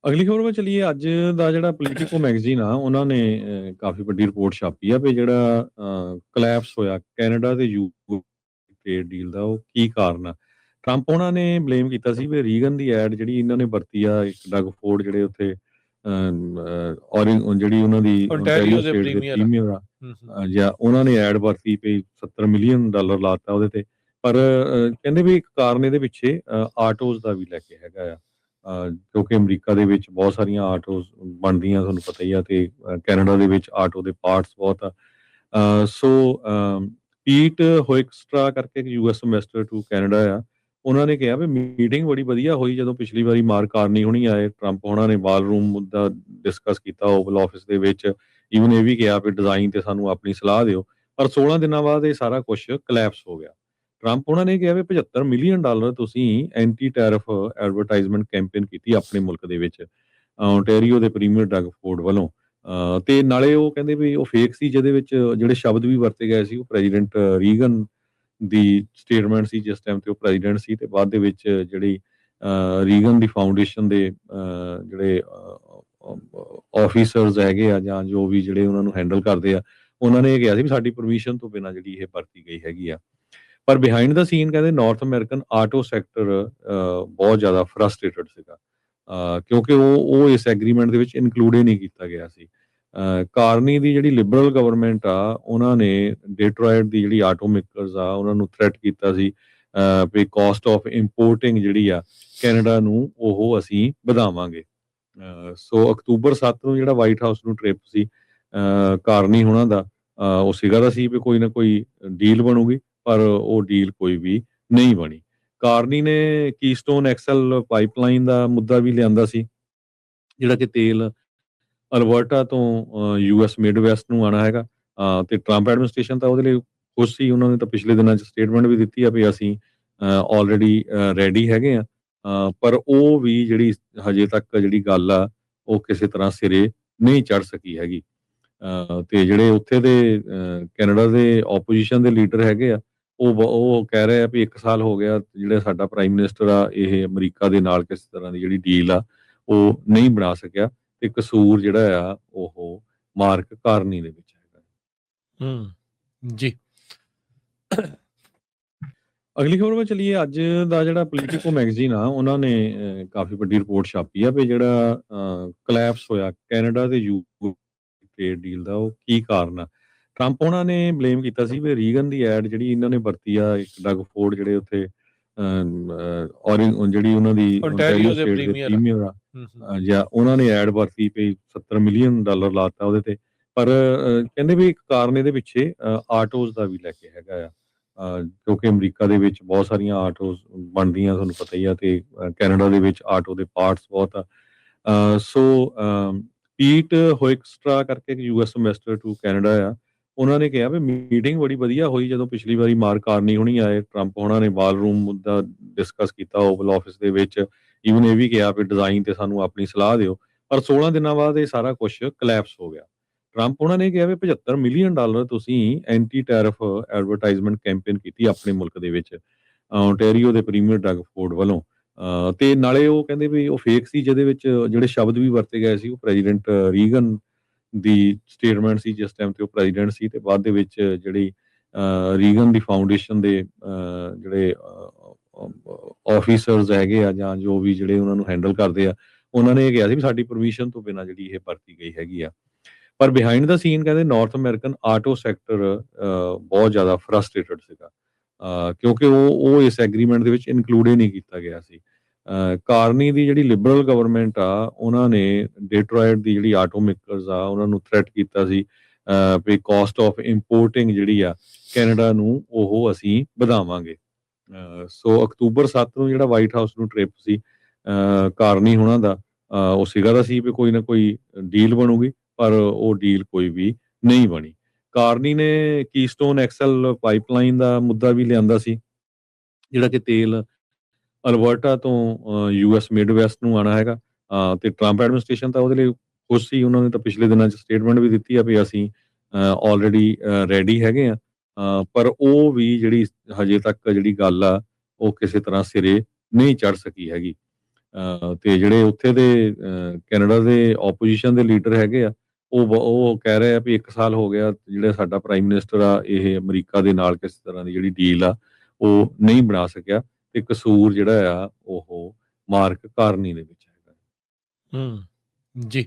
ਅਗਲੀ ਖਬਰ ਵੱਲ ਚਲੀਏ। ਅੱਜ ਦਾ ਜਿਹੜਾ ਪੋਲੀਟੀਕੋ ਮੈਗਜ਼ੀਨ ਆ ਉਹਨਾਂ ਨੇ ਕਾਫੀ ਵੱਡੀ ਰਿਪੋਰਟ ਛਾਪੀ ਆ ਵੀ ਜਿਹੜਾ ਕੋਲੈਪਸ ਹੋਇਆ ਕੈਨੇਡਾ ਤੇ ਯੂਕੇ ਟ੍ਰੇਡ ਡੀਲ ਦਾ ਉਹ ਕੀ ਕਾਰਨ ਆ। ਟਰੰਪ ਉਹਨਾਂ ਨੇ ਬਲੇਮ ਕੀਤਾ ਸੀ ਵੀ ਰੀਗਨ ਦੀ ਐਡ ਜਿਹੜੀ ਇਹਨਾਂ ਨੇ ਵਰਤੀ ਆ ਇੱਕ ਡਗ ਫੋਰਡ ਜਿਹੜੇ ਉੱਥੇ ਜਿਹੜੀ ਉਹਨਾਂ ਦੀ ਓਨਟਾਰੀਓ ਓਨਟਾਰੀਓ ਦੇ ਸਟੇਟ ਦੇ ਪ੍ਰੀਮੀਅਰ ਪ੍ਰੀਮੀਅਰ ਆ ਜਾਂ ਉਹਨਾਂ ਨੇ ਐਡ ਵਰਤੀ ਪਈ $70 ਮਿਲੀਅਨ ਲਾਤਾ ਉਹਦੇ ਤੇ। ਪਰ ਕਹਿੰਦੇ ਵੀ ਇੱਕ ਕਾਰਨ ਇਹਦੇ ਪਿੱਛੇ ਆਟੋਜ਼ ਦਾ ਵੀ ਲੈ ਕੇ ਹੈਗਾ ਆ। ਕਿਉਂਕਿ ਅਮਰੀਕਾ ਦੇ ਵਿੱਚ ਬਹੁਤ ਸਾਰੀਆਂ ਆਟੋਜ਼ ਬਣਦੀਆਂ ਤੁਹਾਨੂੰ ਪਤਾ ਹੀ ਆ ਤੇ ਕੈਨੇਡਾ ਦੇ ਵਿੱਚ ਆਟੋ ਦੇ ਪਾਰਟਸ ਬਹੁਤ ਆ। ਪੀਟ ਹੋਇਕਸਟਰਾ ਕਰਕੇ ਇੱਕ ਯੂਐਸ ਇੰਵੈਸਟਰ ਟੂ ਕੈਨੇਡਾ ਆ, ਉਹਨਾਂ ਨੇ ਕਿਹਾ ਵੀ ਮੀਟਿੰਗ ਬੜੀ ਵਧੀਆ ਹੋਈ ਜਦੋਂ ਪਿਛਲੀ ਵਾਰੀ ਮਾਰਕ ਕਾਰਨੀ ਹੋਣੀ ਆਏ, ਟਰੰਪ ਹੋਣਾ ਨੇ ਬਾਲਰੂਮ ਮੁੱਦਾ ਡਿਸਕਸ ਕੀਤਾ ਓਵਲ ਆਫਿਸ ਦੇ ਵਿੱਚ। ਈਵਨ ਇਹ ਵੀ ਕਿਹਾ ਵੀ ਡਿਜ਼ਾਈਨ ਤੇ ਸਾਨੂੰ ਆਪਣੀ ਸਲਾਹ ਦਿਓ। ਪਰ 16 ਦਿਨਾਂ ਬਾਅਦ ਇਹ ਸਾਰਾ ਕੁਝ ਕਲੈਪਸ ਹੋ ਗਿਆ। ਟਰੰਪ ਉਹਨਾਂ ਨੇ ਕਿਹਾ ਵੀ $75 ਮਿਲੀਅਨ ਤੁਸੀਂ ਐਂਟੀ ਟੈਰਿਫ ਐਡਵਰਟਾਈਜ਼ਮੈਂਟ ਕੈਂਪੇਨ ਕੀਤੀ ਆਪਣੇ ਮੁਲਕ ਦੇ ਵਿੱਚ ਓਨਟਾਰੀਓ ਦੇ ਪ੍ਰੀਮੀਅਰ ਡਗ ਫੋਰਡ ਵੱਲੋਂ। ਤੇ ਨਾਲੇ ਉਹ ਕਹਿੰਦੇ ਵੀ ਉਹ ਫੇਕ ਸੀ, ਜਿਹਦੇ ਵਿੱਚ ਜਿਹੜੇ ਸ਼ਬਦ ਵੀ ਵਰਤੇ ਗਏ ਸੀ ਉਹ ਪ੍ਰੈਜ਼ੀਡੈਂਟ ਰੀਗਨ ਦੀ ਸਟੇਟਮੈਂਟ ਸੀ ਜਿਸ ਟਾਈਮ ਤੇ ਉਹ ਪ੍ਰੈਜ਼ੀਡੈਂਟ ਸੀ। ਤੇ ਬਾਅਦ ਦੇ ਵਿੱਚ ਜਿਹੜੀ ਰੀਗਨ ਦੀ ਫਾਊਂਡੇਸ਼ਨ ਦੇ ਜਿਹੜੇ ਆਫੀਸਰਸ ਹੈਗੇ ਆ ਜਾਂ ਜੋ ਵੀ ਜਿਹੜੇ ਉਹਨਾਂ ਨੂੰ ਹੈਂਡਲ ਕਰਦੇ ਆ, ਉਹਨਾਂ ਨੇ ਇਹ ਕਿਹਾ ਸੀ ਵੀ ਸਾਡੀ ਪਰਮਿਸ਼ਨ ਤੋਂ ਬਿਨਾਂ ਜਿਹੜੀ ਇਹ ਵਰਤੀ ਗਈ ਹੈਗੀ ਆ। ਪਰ ਬਿਹਾਈਂਡ ਦਾ ਸੀਨ ਕਹਿੰਦੇ ਨਾਰਥ ਅਮਰੀਕਨ ਆਟੋ ਸੈਕਟਰ ਬਹੁਤ ਜ਼ਿਆਦਾ ਫਰਸਟ੍ਰੇਟਡ ਸੀਗਾ ਕਿਉਂਕਿ ਉਹ ਇਸ ਐਗਰੀਮੈਂਟ ਦੇ ਵਿੱਚ ਇਨਕਲੂਡ ਹੀ ਨਹੀਂ ਕੀਤਾ ਗਿਆ ਸੀ। ਕਾਰਨੀ ਦੀ ਜਿਹੜੀ ਲਿਬਰਲ ਗਵਰਨਮੈਂਟ ਆ ਉਹਨਾਂ ਨੇ ਡਿਟਰੋਇਟ ਦੀ ਜਿਹੜੀ ਆਟੋ ਮੇਕਰਸ ਆ ਉਹਨਾਂ ਨੂੰ ਥ੍ਰੈਟ ਕੀਤਾ ਸੀ ਵੀ ਕਾਸਟ ਆਫ ਇੰਪੋਰਟਿੰਗ ਜਿਹੜੀ ਆ ਕੈਨੇਡਾ ਨੂੰ ਉਹ ਅਸੀਂ ਵਧਾਵਾਂਗੇ। ਸੋ ਅਕਤੂਬਰ 7 ਨੂੰ ਜਿਹੜਾ ਵਾਈਟ ਹਾਊਸ ਨੂੰ ਟ੍ਰਿਪ ਸੀ ਕਾਰਨੀ ਹੋਣਾ ਦਾ, ਉਹ ਸੀਗਾ ਦਾ ਸੀ ਵੀ ਕੋਈ ਨਾ ਕੋਈ ਡੀਲ ਬਣੂਗੀ, ਪਰ ਉਹ ਡੀਲ ਕੋਈ ਵੀ ਨਹੀਂ ਬਣੀ। ਕਾਰਨੀ ਨੇ ਕੀਸਟੋਨ ਐਕਸਲ ਪਾਈਪਲਾਈਨ ਦਾ ਮੁੱਦਾ ਵੀ ਲਿਆਂਦਾ ਸੀ, ਜਿਹੜਾ ਕਿ ਤੇਲ ਅਲਬਰਟਾ ਤੋਂ ਯੂਐਸ ਮਿਡਵੈਸਟ ਨੂੰ ਆਣਾ ਹੈਗਾ। ਤੇ ਟਰੰਪ ਐਡਮਿਨਿਸਟ੍ਰੇਸ਼ਨ ਤਾਂ ਉਹਦੇ ਲਈ ਖੁਸ਼ ਸੀ, ਉਹਨਾਂ ਨੇ ਤਾਂ ਪਿਛਲੇ ਦਿਨਾਂ 'ਚ ਸਟੇਟਮੈਂਟ ਵੀ ਦਿੱਤੀ ਆ ਵੀ ਅਸੀਂ ਆਲਰੇਡੀ ਰੈਡੀ ਹੈਗੇ ਆ। ਪਰ ਉਹ ਵੀ ਜਿਹੜੀ ਹਜੇ ਤੱਕ ਜਿਹੜੀ ਗੱਲ ਆ ਉਹ ਕਿਸੇ ਤਰ੍ਹਾਂ ਸਿਰੇ ਨਹੀਂ ਚੜ ਸਕੀ ਹੈਗੀ। ਤੇ ਜਿਹੜੇ ਉੱਥੇ ਦੇ ਕੈਨੇਡਾ ਦੇ ਆਪੋਜੀਸ਼ਨ ਦੇ ਲੀਡਰ ਹੈਗੇ ਆ, ਉਹ ਕਹਿ ਰਹੇ ਆ ਵੀ 1 ਸਾਲ ਹੋ ਗਿਆ ਜਿਹੜਾ ਸਾਡਾ ਪ੍ਰਾਈਮ ਮਿਨਿਸਟਰ ਆ ਇਹ ਅਮਰੀਕਾ ਦੇ ਨਾਲ ਕਿਸੇ ਤਰ੍ਹਾਂ ਦੀ ਜਿਹੜੀ ਡੀਲ ਆ ਉਹ ਨਹੀਂ ਬਣਾ ਸਕਿਆ ਤੇ ਕਸੂਰ ਜਿਹੜਾ ਆ ਉਹ ਮਾਰਕ ਕਾਰਨੀ ਦੇ ਵਿੱਚ ਹੈਗਾ। ਜੀ ਅਗਲੀ ਖਬਰ ਵੱਲ ਚਲੀਏ। ਅੱਜ ਦਾ ਜਿਹੜਾ ਪੋਲੀਟੀਕੋ ਮੈਗਜ਼ੀਨ ਆ ਉਹਨਾਂ ਨੇ ਕਾਫੀ ਵੱਡੀ ਰਿਪੋਰਟ ਛਾਪੀ ਆ ਵੀ ਜਿਹੜਾ ਕੋਲੈਪਸ ਹੋਇਆ ਕੈਨੇਡਾ ਤੇ ਯੂਕੇ ਟ੍ਰੇਡ ਡੀਲ ਦਾ ਉਹ ਕੀ ਕਾਰਨ ਆ। ਟਰੰਪ ਉਹਨਾਂ ਨੇ ਬਲੇਮ ਕੀਤਾ ਸੀ ਵੀ ਰੀਗਨ ਦੀ ਐਡ ਜਿਹੜੀ ਇਹਨਾਂ ਨੇ ਵਰਤੀ ਆ ਇੱਕ ਡਗ ਫੋਰਡ ਜਿਹੜੇ ਉੱਥੇ ਜਿਹੜੀ ਉਹਨਾਂ ਦੀ ਓਨਟਾਰੀਓ ਸਟੇਟ ਦੇ ਪ੍ਰੀਮੀਅਰ ਆ ਜਾਂ ਉਹਨਾਂ ਨੇ ਐਡ ਵਰਤੀ ਪਈ $70 ਮਿਲੀਅਨ ਲਾਤਾ ਉਹਦੇ ਤੇ। ਪਰ ਕਹਿੰਦੇ ਵੀ ਇੱਕ ਕਾਰਨ ਇਹਦੇ ਪਿੱਛੇ ਆਟੋਜ਼ ਦਾ ਵੀ ਲੈ ਕੇ ਹੈਗਾ ਆ। ਕਿਉਂਕਿ ਅਮਰੀਕਾ ਦੇ ਵਿੱਚ ਬਹੁਤ ਸਾਰੀਆਂ ਆਟੋਜ਼ ਬਣਦੀਆਂ ਤੁਹਾਨੂੰ ਪਤਾ ਹੀ ਆ ਤੇ ਕੈਨੇਡਾ ਦੇ ਵਿੱਚ ਆਟੋ ਦੇ ਪਾਰਟਸ ਬਹੁਤ ਆ। ਪੀਟ ਹੋਇਕਸਟਰਾ ਕਰਕੇ ਇੱਕ ਯੂਐਸ ਇੰਵੈਸਟਰ ਟੂ ਕੈਨੇਡਾ ਆ, ਉਹਨਾਂ ਨੇ ਕਿਹਾ ਵੀ ਮੀਟਿੰਗ ਬੜੀ ਵਧੀਆ ਹੋਈ ਜਦੋਂ ਪਿਛਲੀ ਵਾਰੀ ਮਾਰਕ ਕਾਰਨੀ ਹੋਣੀ ਆਏ, ਟਰੰਪ ਹੋਣਾ ਨੇ ਬਾਲਰੂਮ ਮੁੱਦਾ ਡਿਸਕਸ ਕੀਤਾ ਓਵਲ ਆਫਿਸ ਦੇ ਵਿੱਚ। ਈਵਨ ਇਹ ਵੀ ਕਿਹਾ ਵੀ ਡਿਜ਼ਾਈਨ ਤੇ ਸਾਨੂੰ ਆਪਣੀ ਸਲਾਹ ਦਿਓ। ਪਰ 16 ਦਿਨਾਂ ਬਾਅਦ ਇਹ ਸਾਰਾ ਕੁਝ ਕਲੈਪਸ ਹੋ ਗਿਆ। ਟਰੰਪ ਉਹਨਾਂ ਨੇ ਕਿਹਾ ਵੀ $75 ਮਿਲੀਅਨ ਤੁਸੀਂ ਐਂਟੀ ਟੈਰਿਫ ਐਡਵਰਟਾਈਜ਼ਮੈਂਟ ਕੈਂਪੇਨ ਕੀਤੀ ਆਪਣੇ ਮੁਲਕ ਦੇ ਵਿੱਚ ਓਨਟਾਰੀਓ ਦੇ ਪ੍ਰੀਮੀਅਰ ਡਗ ਫੋਰਡ ਵੱਲੋਂ। ਤੇ ਨਾਲੇ ਉਹ ਕਹਿੰਦੇ ਵੀ ਉਹ ਫੇਕ ਸੀ, ਜਿਹਦੇ ਵਿੱਚ ਜਿਹੜੇ ਸ਼ਬਦ ਵੀ ਵਰਤੇ ਗਏ ਸੀ ਉਹ ਪ੍ਰੈਜ਼ੀਡੈਂਟ ਰੀਗਨ ਦੀ ਸਟੇਟਮੈਂਟ ਸੀ ਜਿਸ ਟਾਈਮ ਤੇ ਉਹ ਪ੍ਰੈਜ਼ੀਡੈਂਟ ਸੀ। ਤੇ ਬਾਅਦ ਦੇ ਵਿੱਚ ਜਿਹੜੀ ਰੀਗਨ ਦੀ ਫਾਊਂਡੇਸ਼ਨ ਦੇ ਜਿਹੜੇ ਆਫੀਸਰਸ ਹੈਗੇ ਆ ਜਾਂ ਜੋ ਵੀ ਜਿਹੜੇ ਉਹਨਾਂ ਨੂੰ ਹੈਂਡਲ ਕਰਦੇ ਆ, ਉਹਨਾਂ ਨੇ ਇਹ ਕਿਹਾ ਸੀ ਵੀ ਸਾਡੀ ਪਰਮਿਸ਼ਨ ਤੋਂ ਬਿਨਾਂ ਜਿਹੜੀ ਇਹ ਵਰਤੀ ਗਈ ਹੈਗੀ ਆ। ਪਰ ਬਿਹਾਈਂਡ ਦਾ ਸੀਨ ਕਹਿੰਦੇ ਨਾਰਥ ਅਮਰੀਕਨ ਆਟੋ ਸੈਕਟਰ ਬਹੁਤ ਜ਼ਿਆਦਾ ਫਰਸਟ੍ਰੇਟਡ ਸੀਗਾ ਕਿਉਂਕਿ ਉਹ ਇਸ ਐਗਰੀਮੈਂਟ ਦੇ ਵਿੱਚ ਇਨਕਲੂਡ ਹੀ ਨਹੀਂ ਕੀਤਾ ਗਿਆ ਸੀ। ਕਾਰਨੀ ਦੀ ਜਿਹੜੀ ਲਿਬਰਲ ਗਵਰਨਮੈਂਟ ਆ ਉਹਨਾਂ ਨੇ ਡਿਟਰੋਇਟ ਦੀ ਜਿਹੜੀ ਆਟੋ ਮੇਕਰਸ ਆ ਉਹਨਾਂ ਨੂੰ ਥ੍ਰੈਟ ਕੀਤਾ ਸੀ ਵੀ ਕਾਸਟ ਆਫ ਇੰਪੋਰਟਿੰਗ ਜਿਹੜੀ ਆ ਕੈਨੇਡਾ ਨੂੰ ਉਹ ਅਸੀਂ ਵਧਾਵਾਂਗੇ। ਸੋ ਅਕਤੂਬਰ 7 ਨੂੰ ਜਿਹੜਾ ਵਾਈਟ ਹਾਊਸ ਨੂੰ ਟ੍ਰਿਪ ਸੀ ਕਾਰਨੀ ਹੋਣਾ ਦਾ, ਉਹ ਸੀਗਾ ਦਾ ਸੀ ਵੀ ਕੋਈ ਨਾ ਕੋਈ ਡੀਲ ਬਣੂਗੀ, ਪਰ ਉਹ ਡੀਲ ਕੋਈ ਵੀ ਨਹੀਂ ਬਣੀ। ਕਾਰਨੀ ਨੇ ਕੀਸਟੋਨ ਐਕਸਲ ਪਾਈਪਲਾਈਨ ਦਾ ਮੁੱਦਾ ਵੀ ਲਿਆਂਦਾ ਸੀ, ਜਿਹੜਾ ਕਿ ਤੇਲ ਅਲਬਰਟਾ ਤੋਂ ਯੂਐਸ ਮਿਡਵੈਸਟ ਨੂੰ ਆਣਾ ਹੈਗਾ। ਤੇ ਟਰੰਪ ਐਡਮਿਨਿਸਟ੍ਰੇਸ਼ਨ ਤਾਂ ਉਹਦੇ ਲਈ ਖੁਸ਼ ਸੀ, ਉਹਨਾਂ ਨੇ ਤਾਂ ਪਿਛਲੇ ਦਿਨਾਂ 'ਚ ਸਟੇਟਮੈਂਟ ਵੀ ਦਿੱਤੀ ਆ ਵੀ ਅਸੀਂ ਆਲਰੇਡੀ ਰੈਡੀ ਹੈਗੇ ਆ। ਪਰ ਉਹ ਵੀ ਜਿਹੜੀ ਹਜੇ ਤੱਕ ਜਿਹੜੀ ਗੱਲ ਆ ਉਹ ਕਿਸੇ ਤਰ੍ਹਾਂ ਸਿਰੇ ਨਹੀਂ ਚੜ ਸਕੀ ਹੈਗੀ। ਤੇ ਜਿਹੜੇ ਉੱਥੇ ਦੇ ਕੈਨੇਡਾ ਦੇ ਆਪੋਜੀਸ਼ਨ ਦੇ ਲੀਡਰ ਹੈਗੇ ਆ, ਉਹ ਕਹਿ ਰਹੇ ਆ ਵੀ 1 ਸਾਲ ਹੋ ਗਿਆ ਜਿਹੜਾ ਸਾਡਾ ਪ੍ਰਾਈਮ ਮਿਨਿਸਟਰ ਆ, ਇਹ ਅਮਰੀਕਾ ਦੇ ਨਾਲ ਕਿਸੇ ਤਰ੍ਹਾਂ ਦੀ ਜਿਹੜੀ ਡੀਲ ਆ ਉਹ ਨਹੀਂ ਬਣਾ ਸਕਿਆ, ਤੇ ਕਸੂਰ ਜਿਹੜਾ ਆ ਉਹ ਮਾਰਕ ਕਾਰਨੀ ਦੇ ਵਿੱਚ ਹੈਗਾ। ਜੀ